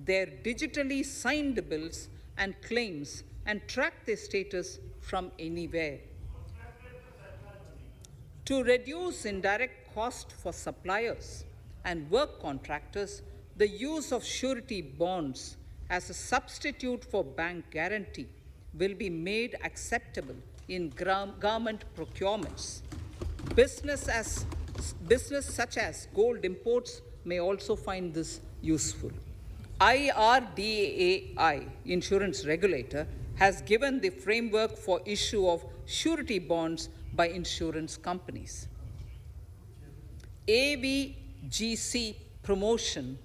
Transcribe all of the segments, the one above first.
their digitally signed bills and claims and track their status from anywhere. To reduce indirect cost for suppliers and work contractors, the use of surety bonds as a substitute for bank guarantee will be made acceptable in government procurements. Business such as gold imports may also find this useful. IRDAI, insurance regulator, has given the framework for issue of surety bonds by insurance companies. AVGC Promotion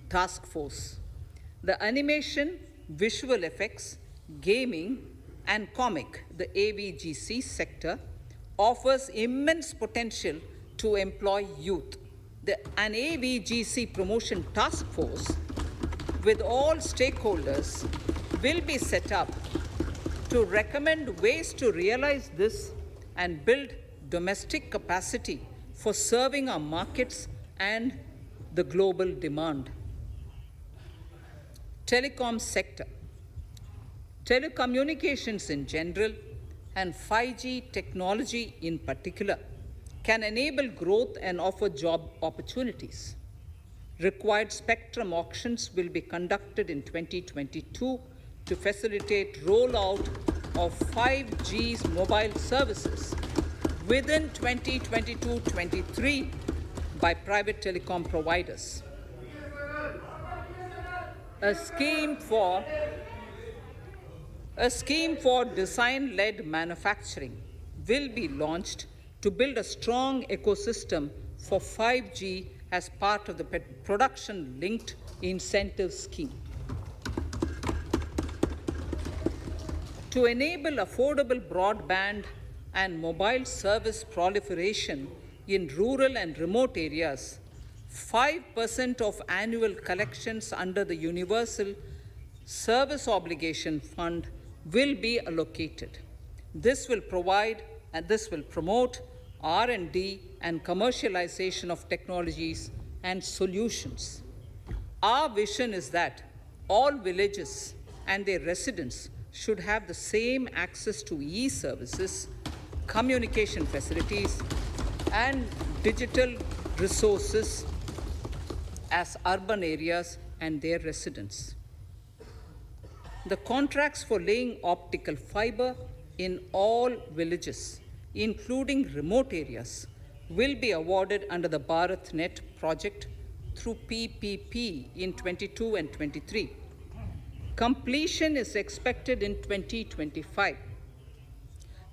Task Force. The animation, visual effects, gaming, and comic, the AVGC sector, offers immense potential to employ youth. An AVGC Promotion Task Force with all stakeholders will be set up to recommend ways to realize this and build domestic capacity for serving our markets and the global demand. Telecom sector. Telecommunications in general and 5G technology in particular can enable growth and offer job opportunities. Required spectrum auctions will be conducted in 2022 to facilitate rollout of 5G's mobile services within 2022-23 by private telecom providers. A scheme for design-led manufacturing will be launched to build a strong ecosystem for 5G as part of the production-linked incentive scheme. To enable affordable broadband and mobile service proliferation in rural and remote areas, 5% of annual collections under the Universal Service Obligation Fund will be allocated. This will promote R&D and commercialization of technologies and solutions. Our vision is that all villages and their residents should have the same access to e-services, communication facilities, and digital resources as urban areas and their residents. The contracts for laying optical fiber in all villages, including remote areas, will be awarded under the BharatNet project through PPP in 22 and 23. Completion is expected in 2025.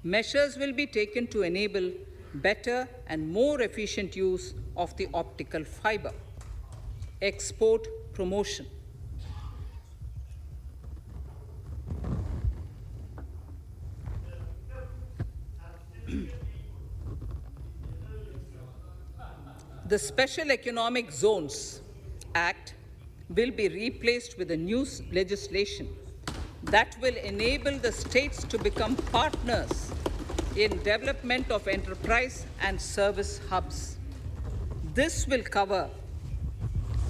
Measures will be taken to enable better and more efficient use of the optical fiber. Export promotion. The Special Economic Zones Act will be replaced with a new legislation that will enable the states to become partners in development of enterprise and service hubs. This will cover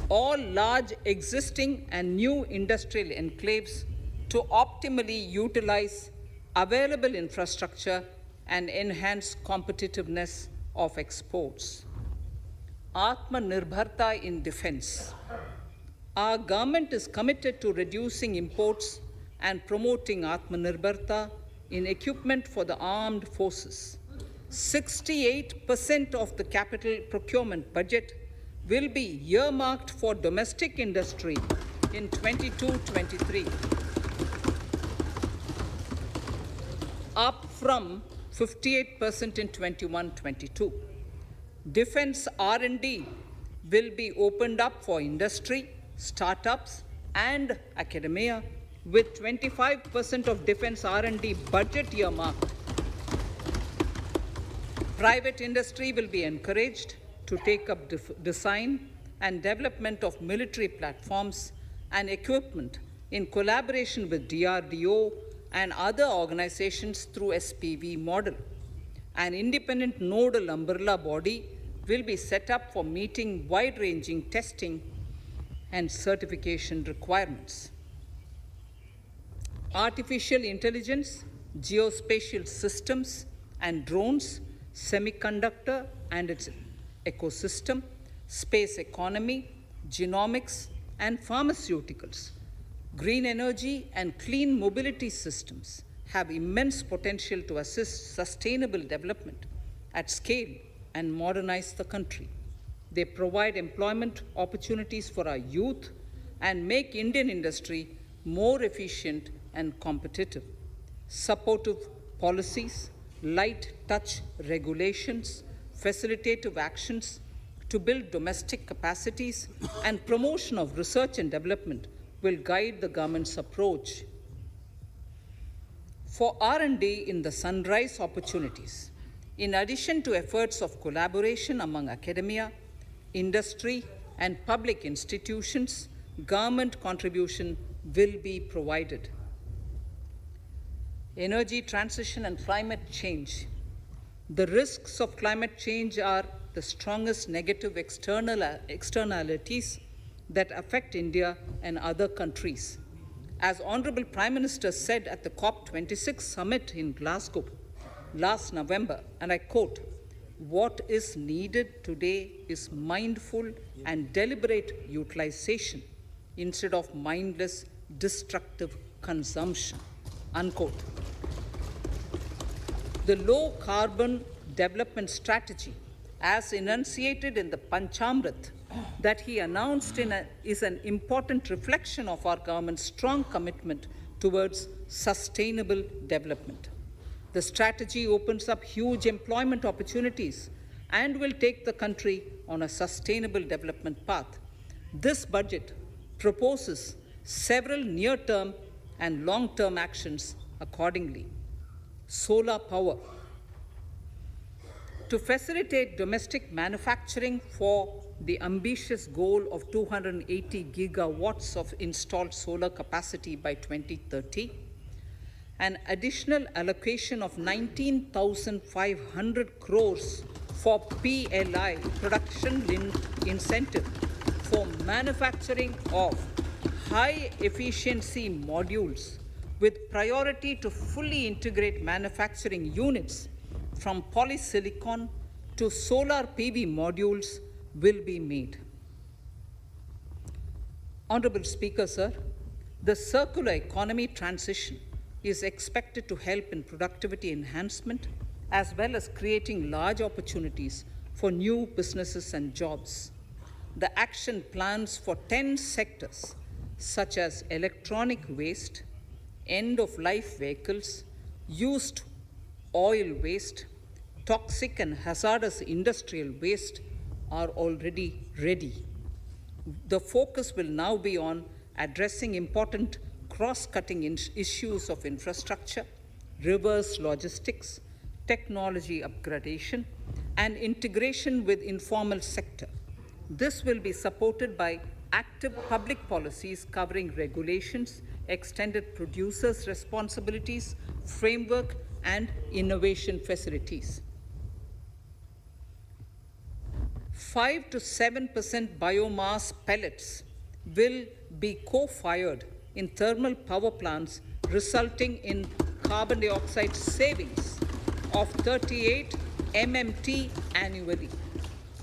all large existing and new industrial enclaves to optimally utilize available infrastructure and enhance competitiveness of exports. Atmanirbharta in defense. Our government is committed to reducing imports and promoting Atmanirbharta in equipment for the armed forces. 68% of the capital procurement budget will be earmarked for domestic industry in 22-23, up from 58% in 21-22. Defense R&D will be opened up for industry, startups, and academia, with 25% of defense R&D budget earmarked. Private industry will be encouraged to take up design and development of military platforms and equipment in collaboration with DRDO and other organizations through SPV model. An independent nodal umbrella body will be set up for meeting wide-ranging testing and certification requirements. Artificial intelligence, geospatial systems and drones, semiconductor and its ecosystem, space economy, genomics and pharmaceuticals, green energy and clean mobility systems have immense potential to assist sustainable development at scale and modernize the country. They provide employment opportunities for our youth and make Indian industry more efficient and competitive. Supportive policies, light touch regulations, facilitative actions to build domestic capacities and promotion of research and development will guide the government's approach. For R&D in the sunrise opportunities, in addition to efforts of collaboration among academia, industry, and public institutions, government contribution will be provided. Energy transition and climate change. The risks of climate change are the strongest negative externalities that affect India and other countries. As Honorable Prime Minister said at the COP26 summit in Glasgow last November, and I quote, "What is needed today is mindful and deliberate utilization instead of mindless, destructive consumption," unquote. The low carbon development strategy, as enunciated in the Panchamrit that he announced is an important reflection of our government's strong commitment towards sustainable development. The strategy opens up huge employment opportunities and will take the country on a sustainable development path. This budget proposes several near-term and long-term actions accordingly. Solar power. To facilitate domestic manufacturing for the ambitious goal of 280 gigawatts of installed solar capacity by 2030, an additional allocation of 19,500 crores for PLI, production-linked incentive, for manufacturing of high-efficiency modules with priority to fully integrate manufacturing units from polysilicon to solar PV modules will be made. Honorable Speaker, sir, the circular economy transition is expected to help in productivity enhancement as well as creating large opportunities for new businesses and jobs. The action plans for 10 sectors such as electronic waste, end-of-life vehicles, used oil waste, toxic and hazardous industrial waste are already ready. The focus will now be on addressing important cross-cutting issues of infrastructure, reverse logistics, technology upgradation, and integration with informal sector. This will be supported by active public policies covering regulations, extended producers' responsibilities, framework, and innovation facilities. 5 to 7% biomass pellets will be co-fired in thermal power plants, resulting in carbon dioxide savings of 38 MMT annually.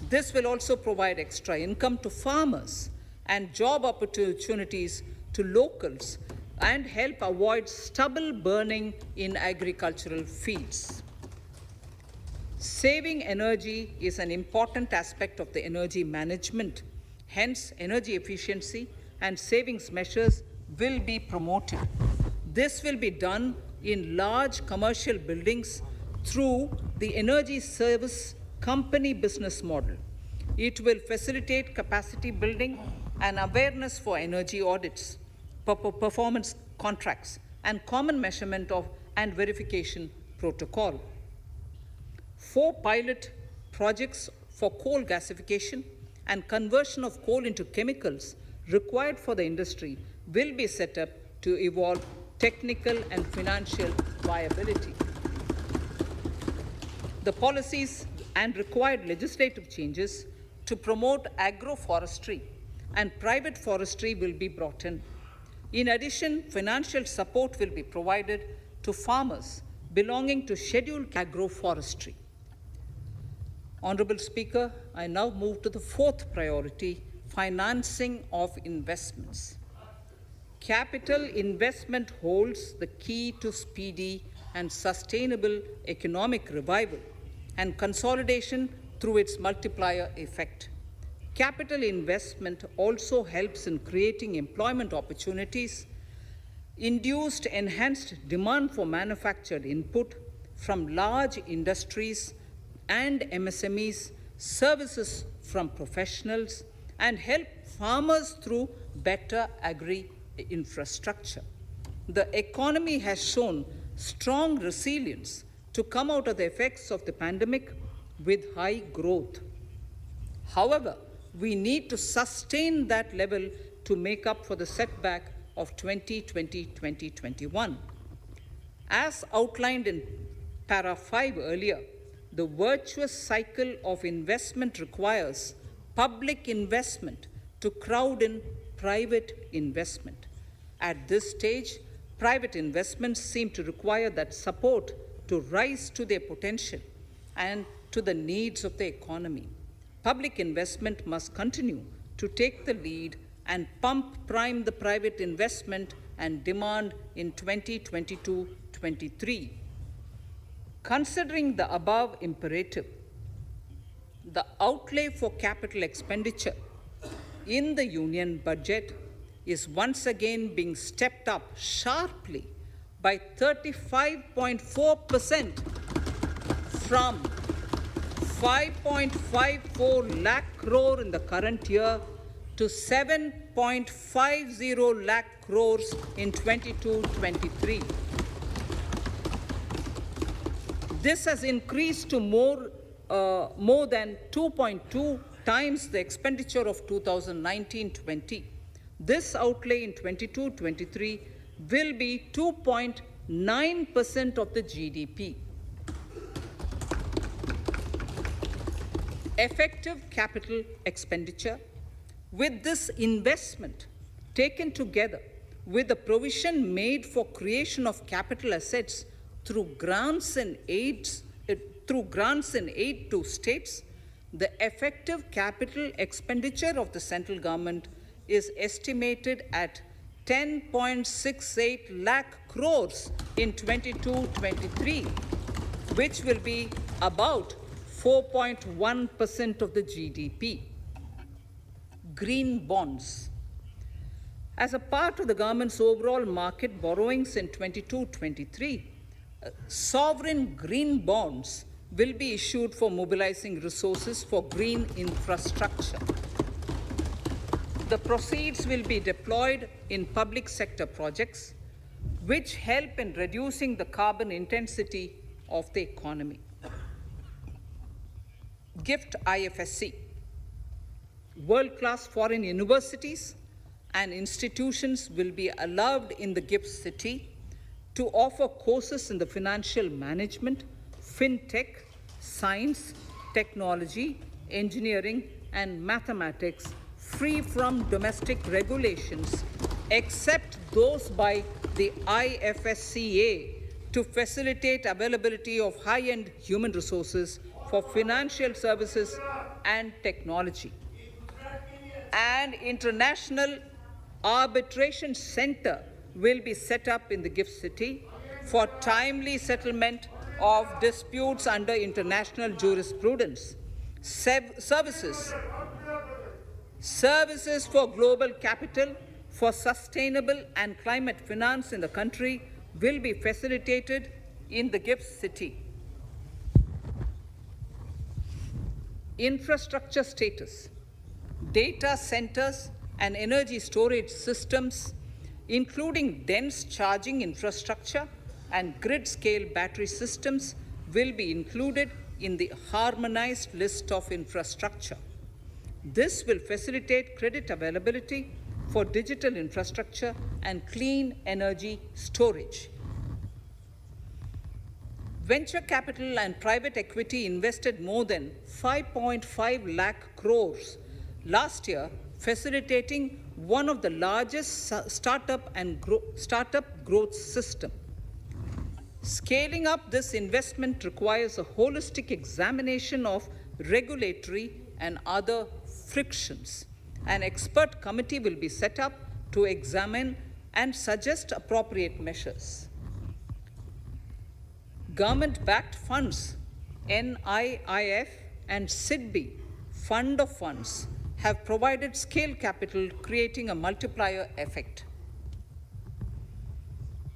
This will also provide extra income to farmers and job opportunities to locals and help avoid stubble burning in agricultural fields. Saving energy is an important aspect of the energy management. Hence, energy efficiency and savings measures will be promoted. This will be done in large commercial buildings through the energy service company business model. It will facilitate capacity building and awareness for energy audits, performance contracts, and common measurement of and verification protocol. 4 pilot projects for coal gasification and conversion of coal into chemicals required for the industry will be set up to evolve technical and financial viability. The policies and required legislative changes to promote agroforestry and private forestry will be brought in. In addition, financial support will be provided to farmers belonging to scheduled agroforestry. Honorable Speaker, I now move to the fourth priority, financing of investments. Capital investment holds the key to speedy and sustainable economic revival and consolidation through its multiplier effect. Capital investment also helps in creating employment opportunities, induced enhanced demand for manufactured input from large industries and MSMEs, services from professionals, and help farmers through better agri-infrastructure. The economy has shown strong resilience to come out of the effects of the pandemic with high growth. However, we need to sustain that level to make up for the setback of 2020-2021. As outlined in para 5 earlier, the virtuous cycle of investment requires public investment to crowd in private investment. At this stage, private investments seem to require that support to rise to their potential and to the needs of the economy. Public investment must continue to take the lead and prime the private investment and demand in 2022-23. Considering the above imperative, the outlay for capital expenditure in the union budget is once again being stepped up sharply by 35.4% from 5.54 lakh crore in the current year to 7.50 lakh crores in 22-23. This has increased to more than 2.2 times the expenditure of 2019-20. This outlay in 22-23 will be 2.9% of the GDP. Effective capital expenditure. With this investment taken together with the provision made for creation of capital assets through grants and aid to states, the effective capital expenditure of the central government is estimated at 10.68 lakh crores in 22-23, which will be about 4.1% of the GDP. Green bonds. As a part of the government's overall market borrowings in 22-23, sovereign green bonds will be issued for mobilizing resources for green infrastructure. The proceeds will be deployed in public sector projects, which help in reducing the carbon intensity of the economy. Gift IFSC. World-class foreign universities and institutions will be allowed in the gift city to offer courses in the financial management, fintech, science, technology, engineering, and mathematics, free from domestic regulations, except those by the IFSCA, to facilitate availability of high-end human resources for financial services and technology. An international arbitration center will be set up in the gift city for timely settlement of disputes under international jurisprudence. Services for global capital for sustainable and climate finance in the country will be facilitated in the gift city. Infrastructure status. Data centers and energy storage systems, including dense charging infrastructure and grid-scale battery systems, will be included in the harmonized list of infrastructure. This will facilitate credit availability for digital infrastructure and clean energy storage. Venture capital and private equity invested more than 5.5 lakh crores last year facilitating one of the largest startup growth system. Scaling up this investment requires a holistic examination of regulatory and other frictions. An expert committee will be set up to examine and suggest appropriate measures. Government-backed funds, NIIF and SIDBI, Fund of Funds, have provided scale capital, creating a multiplier effect.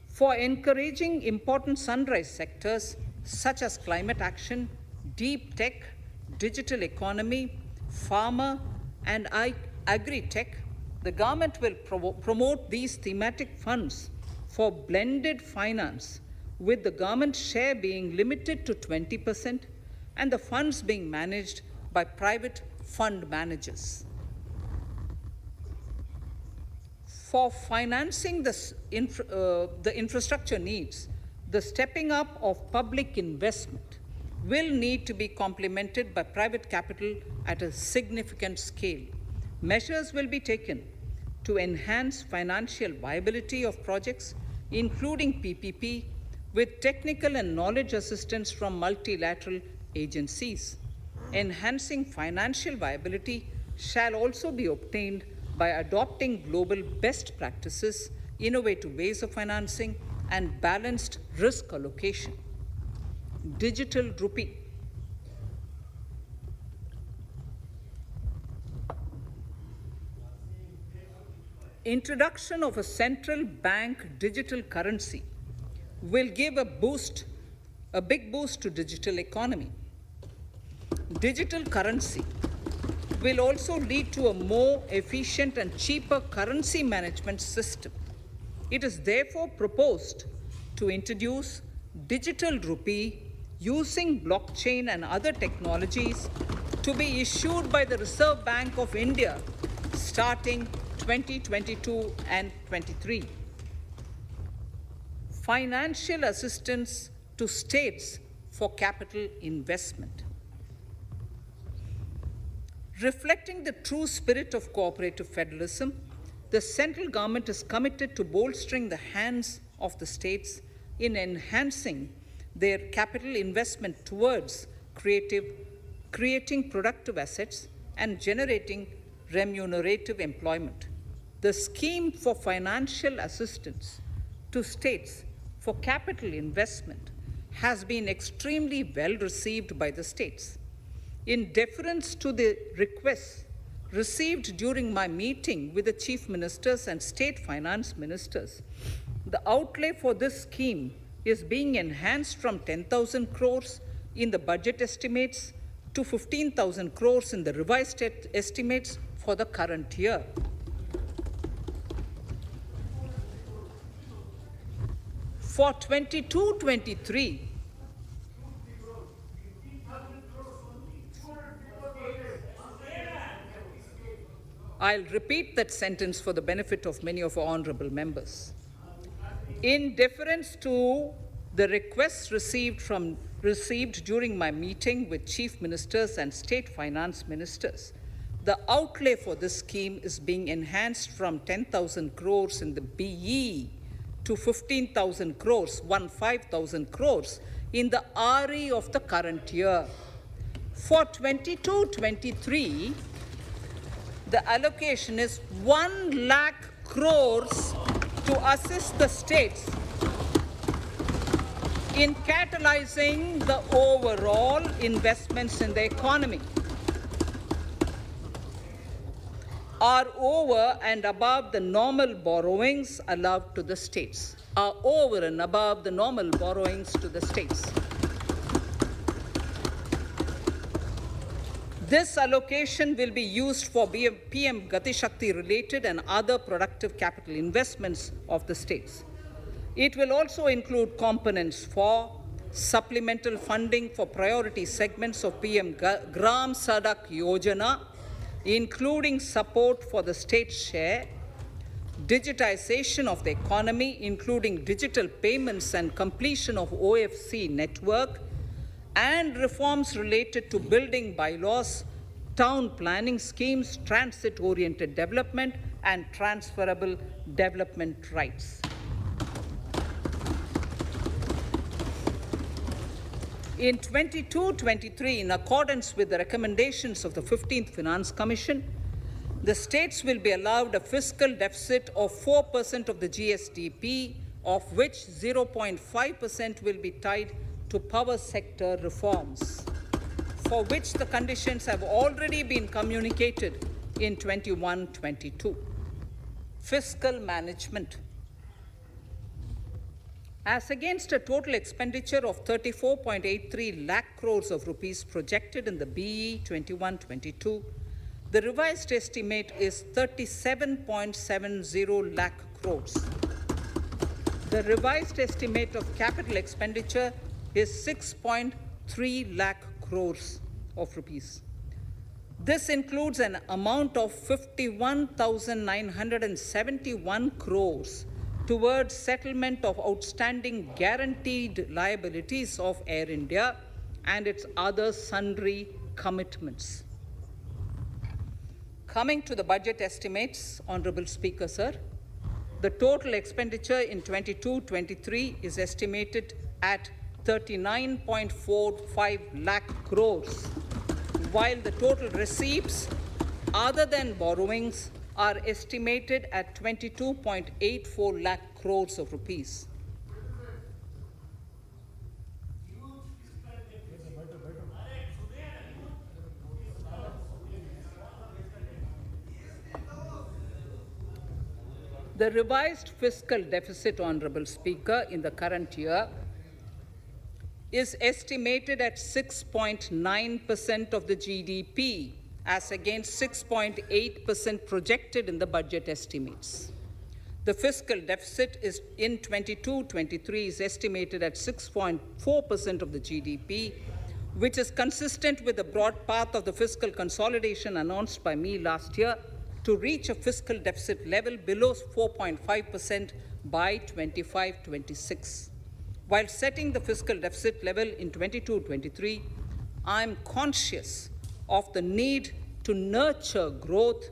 For encouraging important sunrise sectors such as climate action, deep tech, digital economy, pharma, and agri-tech, the government will promote these thematic funds for blended finance, with the government share being limited to 20% and the funds being managed by private fund managers. For financing the infrastructure needs, the stepping up of public investment will need to be complemented by private capital at a significant scale. Measures will be taken to enhance financial viability of projects, including PPP, with technical and knowledge assistance from multilateral agencies. Enhancing financial viability shall also be obtained by adopting global best practices, innovative ways of financing, and balanced risk allocation. Digital rupee. Introduction of a central bank digital currency will give a big boost to digital economy. Digital currency will also lead to a more efficient and cheaper currency management system. It is therefore proposed to introduce digital rupee using blockchain and other technologies to be issued by the Reserve Bank of India starting 2022 and 23. Financial assistance to states for capital investment. Reflecting the true spirit of cooperative federalism, the central government is committed to bolstering the hands of the states in enhancing their capital investment towards creating productive assets and generating remunerative employment. The scheme for financial assistance to states for capital investment has been extremely well received by the states. In deference to the requests received during my meeting with the chief ministers and state finance ministers, the outlay for this scheme is being enhanced from 10,000 crores in the budget estimates to 15,000 crores in the revised estimates for the current year. For 22-23, I'll repeat that sentence for the benefit of many of our honorable members. In deference to the requests received during my meeting with chief ministers and state finance ministers, the outlay for this scheme is being enhanced from 10,000 crores in the BE to 15,000 crores, 15,000 crores in the RE of the current year. For 22-23, the allocation is 1 lakh crores to assist the states in catalyzing the overall investments in the economy. Are over and above the normal borrowings allowed to the states. Are over and above the normal borrowings to the states. This allocation will be used for PM Gati Shakti related and other productive capital investments of the states. It will also include components for supplemental funding for priority segments of PM Gram Sadak Yojana, including support for the state share, digitization of the economy, including digital payments and completion of OFC network, and reforms related to building bylaws town planning schemes, transit-oriented development, and transferable development rights. In 22-23, in accordance with the recommendations of the 15th Finance Commission, the states will be allowed a fiscal deficit of 4% of the GSDP, of which 0.5% will be tied to power sector reforms, for which the conditions have already been communicated in 21-22. Fiscal management. As against a total expenditure of 34.83 lakh crores of rupees projected in the BE 21-22, the revised estimate is 37.70 lakh crores. The revised estimate of capital expenditure is 6.3 lakh crores of rupees. This includes an amount of 51,971 crores towards settlement of outstanding guaranteed liabilities of Air India and its other sundry commitments. Coming to the budget estimates, Honorable Speaker, sir, the total expenditure in 22-23 is estimated at 39.45 lakh crores, while the total receipts other than borrowings are estimated at 22.84 lakh crores of rupees. The revised fiscal deficit, Honorable Speaker, in the current year is estimated at 6.9% of the GDP, as against 6.8% projected in the budget estimates. The fiscal deficit is in 22-23 is estimated at 6.4% of the GDP, which is consistent with the broad path of the fiscal consolidation announced by me last year to reach a fiscal deficit level below 4.5% by 25-26. While setting the fiscal deficit level in 22-23, I'm conscious of the need to nurture growth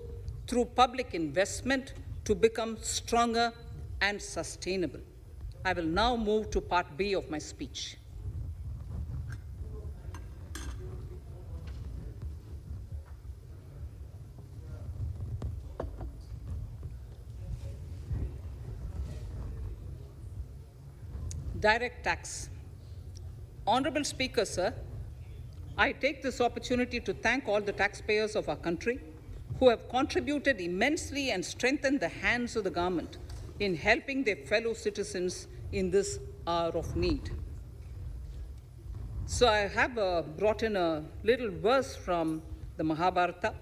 through public investment to become stronger and sustainable. I will now move to part B of my speech. Direct tax. Honorable Speaker, sir, I take this opportunity to thank all the taxpayers of our country who have contributed immensely and strengthened the hands of the government in helping their fellow citizens in this hour of need. So I have brought in a little verse from the Mahabharata.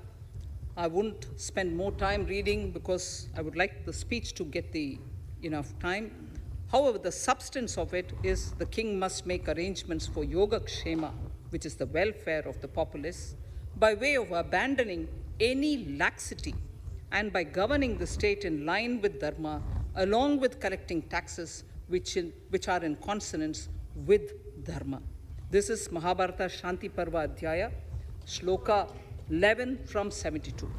I won't spend more time reading because I would like the speech to get enough time. However, the substance of it is the king must make arrangements for yoga kshema, which is the welfare of the populace, by way of abandoning any laxity and by governing the state in line with dharma, along with collecting taxes which are in consonance with dharma. This is Mahabharata Shanti Parva Adhyaya, Shloka 11 from 72.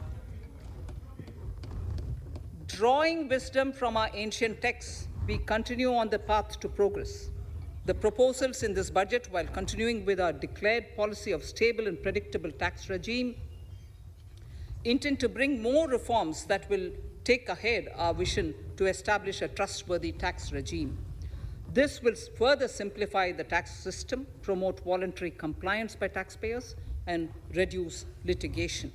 Drawing wisdom from our ancient texts, we continue on the path to progress. The proposals in this budget, while continuing with our declared policy of stable and predictable tax regime, intend to bring more reforms that will take ahead our vision to establish a trustworthy tax regime. This will further simplify the tax system, promote voluntary compliance by taxpayers, and reduce litigation.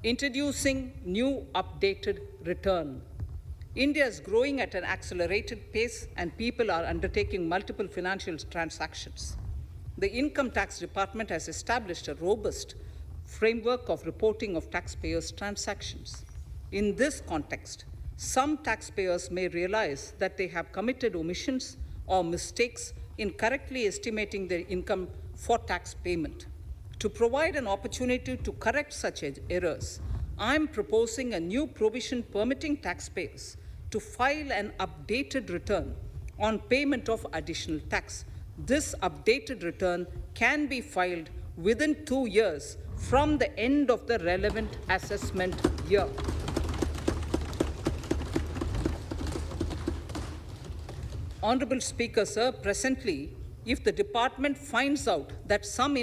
Introducing new updated return. India is growing at an accelerated pace and people are undertaking multiple financial transactions. The Income Tax Department has established a robust framework of reporting of taxpayers' transactions. In this context, some taxpayers may realize that they have committed omissions or mistakes in correctly estimating their income for tax payment. To provide an opportunity to correct such errors, I'm proposing a new provision permitting taxpayers to file an updated return on payment of additional tax. This updated return can be filed within 2 years from the end of the relevant assessment year. Honorable Speaker, sir, presently, if the department finds out that some